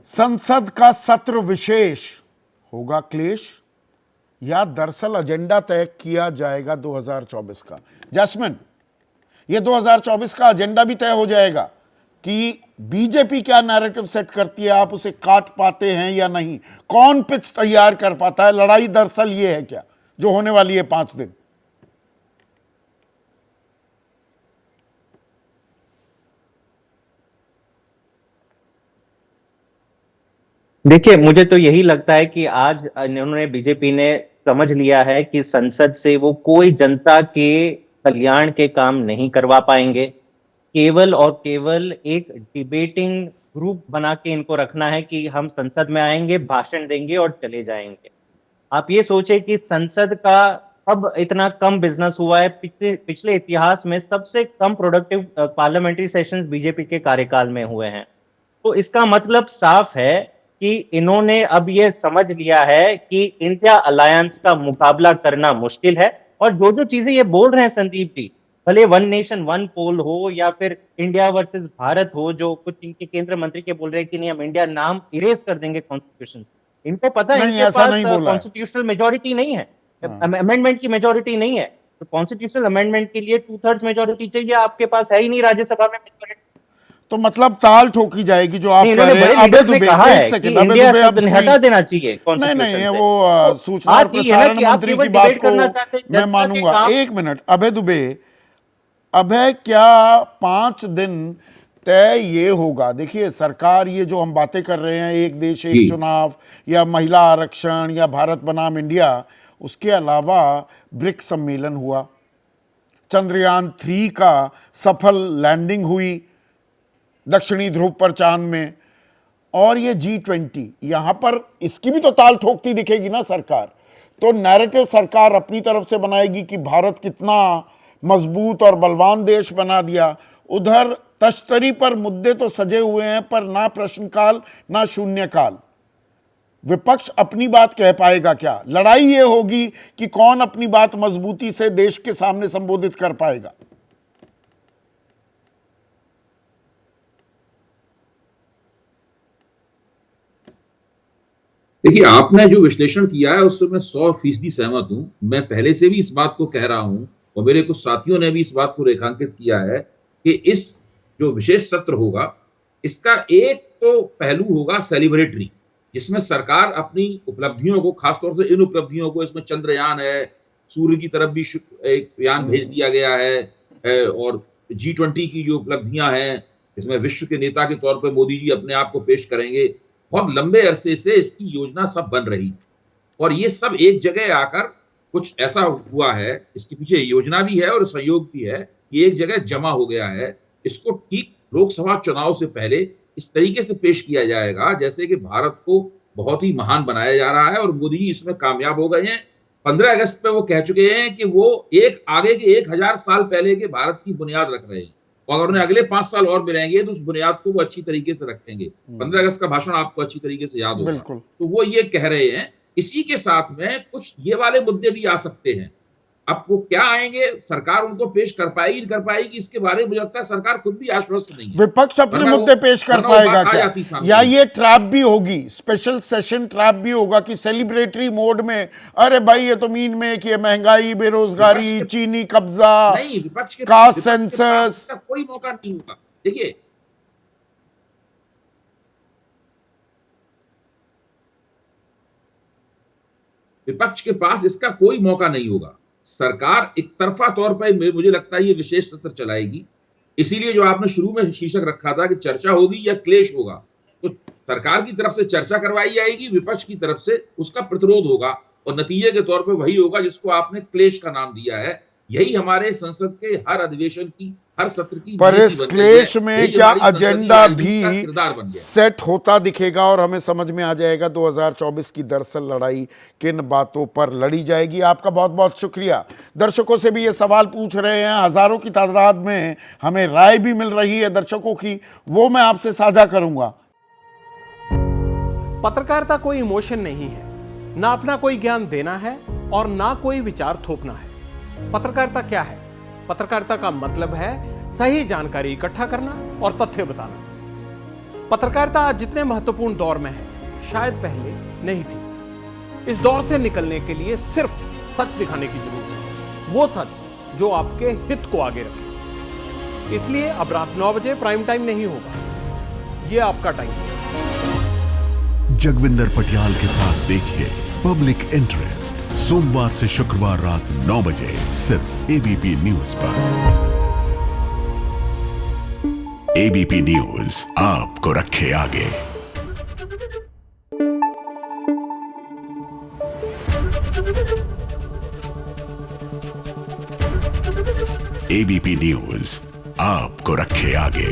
संसद का सत्र विशेष होगा क्लेश या दरअसल एजेंडा तय किया जाएगा 2024 का? जैस्मिन, ये 2024 का एजेंडा भी तय हो जाएगा कि बीजेपी क्या नैरेटिव सेट करती है, आप उसे काट पाते हैं या नहीं? कौन पिच तैयार कर पाता है? लड़ाई दरअसल ये है क्या जो होने वाली है 5 दिन? देखिए, मुझे तो यही लगता है कि आज इन्होंने बीजेपी ने समझ लिया है कि संसद से वो कोई जनता के कल्याण के काम नहीं करवा पाएंगे। केवल और केवल एक डिबेटिंग ग्रुप बना के इनको रखना है कि हम संसद में आएंगे, भाषण देंगे और चले जाएंगे। आप ये सोचे कि संसद का अब इतना कम बिजनेस हुआ है, पिछले इतिहास में सबसे कम प्रोडक्टिव पार्लियामेंट्री सेशंस बीजेपी के कार्यकाल में हुए हैं। तो इसका मतलब साफ है कि इन्होंने अब ये समझ लिया है कि इंडिया अलायंस का मुकाबला करना मुश्किल है। और जो जो चीजें ये बोल रहे हैं संदीप जी, भले वन नेशन वन पोल हो या फिर इंडिया वर्सेस भारत हो, जो कुछ इनके केंद्र मंत्री के बोल रहे हैं कि नहीं हम इंडिया नाम इरेज कर देंगे कॉन्स्टिट्यूशन, इनको पता है इनके पास कॉन्स्टिट्यूशनल मेजोरिटी नहीं है, अमेंडमेंट की मेजोरिटी नहीं है। तो कॉन्स्टिट्यूशनल अमेंडमेंट के लिए 2/3 मेजोरिटी चाहिए, आपके पास है ही नहीं राज्यसूभा में मेजोरिटी। तो मतलब ताल ठोकी जाएगी जो आप कह रहे हैं। अबे दुबे, एक सेकंड, अबे दुबे अब हटा देना चाहिए। नहीं, वो सूचना और प्रसारण मंत्री की बात को मैं मानूंगा। 1 मिनट, अबे दुबे, अबे क्या 5 दिन तय ये होगा? देखिए, सरकार ये जो हम बातें कर रहे हैं, एक देश एक चुनाव या महिला आरक्षण या भारत बनाम इंडिया, उसके अलावा ब्रिक्स सम्मेलन हुआ, चंद्रयान 3 का सफल लैंडिंग हुई दक्षिणी ध्रुव पर चांद में, और ये G20, यहां पर इसकी भी तो ताल ठोकती दिखेगी ना सरकार। तो नैरेटिव सरकार अपनी तरफ से बनाएगी कि भारत कितना मजबूत और बलवान देश बना दिया, उधर तश्तरी पर मुद्दे तो सजे हुए हैं पर ना प्रश्नकाल ना शून्यकाल। विपक्ष अपनी बात कह पाएगा क्या? लड़ाई ये होगी कि कौन अपनी बात मजबूती से देश के सामने संबोधित कर पाएगा। देखिए, आपने जो विश्लेषण किया है उससे मैं 100% सहमत हूं। मैं पहले से भी इस बात को कह रहा हूं और मेरे कुछ साथियों ने भी इस बात को रेखांकित किया है कि इस जो विशेष सत्र होगा, इसका एक तो पहलू होगा सेलिब्रेटरी, जिसमें सरकार अपनी उपलब्धियों को, खासतौर से इन उपलब्धियों को, इसमें चंद्रयान है, सूर्य की तरफ भी एक यान भेज दिया गया है, और G20 की जो उपलब्धियां हैं, इसमें विश्व के नेता के तौर पर मोदी जी अपने आप को पेश करेंगे। बहुत लंबे अरसे से इसकी योजना सब बन रही थी और ये सब एक जगह आकर कुछ ऐसा हुआ है, इसके पीछे योजना भी है और सहयोग भी है, ये एक जगह जमा हो गया है। इसको ठीक लोकसभा चुनाव से पहले इस तरीके से पेश किया जाएगा जैसे कि भारत को बहुत ही महान बनाया जा रहा है और मोदी जी इसमें कामयाब हो गए हैं। 15 अगस्त पे वो कह चुके हैं कि वो आगे के 1000 साल पहले के भारत की बुनियाद रख रहे हैं और अगर उन्हें अगले 5 साल और मिलेंगे तो उस बुनियाद को वो अच्छी तरीके से रखेंगे। 15 अगस्त का भाषण आपको अच्छी तरीके से याद होगा। तो वो ये कह रहे हैं। इसी के साथ में कुछ ये वाले मुद्दे भी आ सकते हैं। अब वो क्या आएंगे, सरकार उनको पेश कर पाएगी नहीं कर पाएगी, इसके बारे में मुझे लगता है सरकार खुद भी आश्वस्त नहीं है। विपक्ष अपने मुद्दे पेश कर पाएगा क्या, या ये ट्रैप भी होगी, स्पेशल सेशन ट्रैप भी होगा कि सेलिब्रेटरी मोड में, अरे भाई ये तो मीन में कि महंगाई, बेरोजगारी, चीनी कब्जा, नहीं, विपक्ष के कास्ट सेंसस, कोई मौका नहीं होगा। देखिए, विपक्ष के पास इसका कोई मौका नहीं होगा। सरकार एक तरफा तौर पर मुझे लगता है ये विशेष सत्र चलाएगी। इसीलिए जो आपने शुरू में शीर्षक रखा था कि चर्चा होगी या क्लेश होगा, तो सरकार की तरफ से चर्चा करवाई जाएगी, विपक्ष की तरफ से उसका प्रतिरोध होगा और नतीजे के तौर पर वही होगा जिसको आपने क्लेश का नाम दिया है। यही हमारे संसद के हर अधिवेशन की, हर सत्र की, पर इस क्लेश में क्या एजेंडा भी सेट होता दिखेगा और हमें समझ में आ जाएगा 2024 की दरअसल लड़ाई किन बातों पर लड़ी जाएगी। आपका बहुत बहुत शुक्रिया। दर्शकों से भी ये सवाल पूछ रहे हैं, हजारों की तादाद में हमें राय भी मिल रही है दर्शकों की, वो मैं आपसे साझा करूंगा। पत्रकारिता कोई इमोशन नहीं है, ना अपना कोई ज्ञान देना है और ना कोई विचार थोपना है। पत्रकारिता क्या है? पत्रकारिता का मतलब है सही जानकारी इकट्ठा करना और तथ्य बताना। पत्रकारिता आज जितने महत्वपूर्ण दौर में है, शायद पहले नहीं थी। इस दौर से निकलने के लिए सिर्फ सच दिखाने की जरूरत है, वो सच जो आपके हित को आगे रखे। इसलिए अब रात 9 बजे प्राइम टाइम नहीं होगा, ये आपका टाइम है। जगविंदर पटियाल के साथ देखिए पब्लिक इंटरेस्ट सोमवार से शुक्रवार रात 9 बजे सिर्फ एबीपी न्यूज पर। एबीपी न्यूज आपको रखे आगे। एबीपी न्यूज आपको रखे आगे।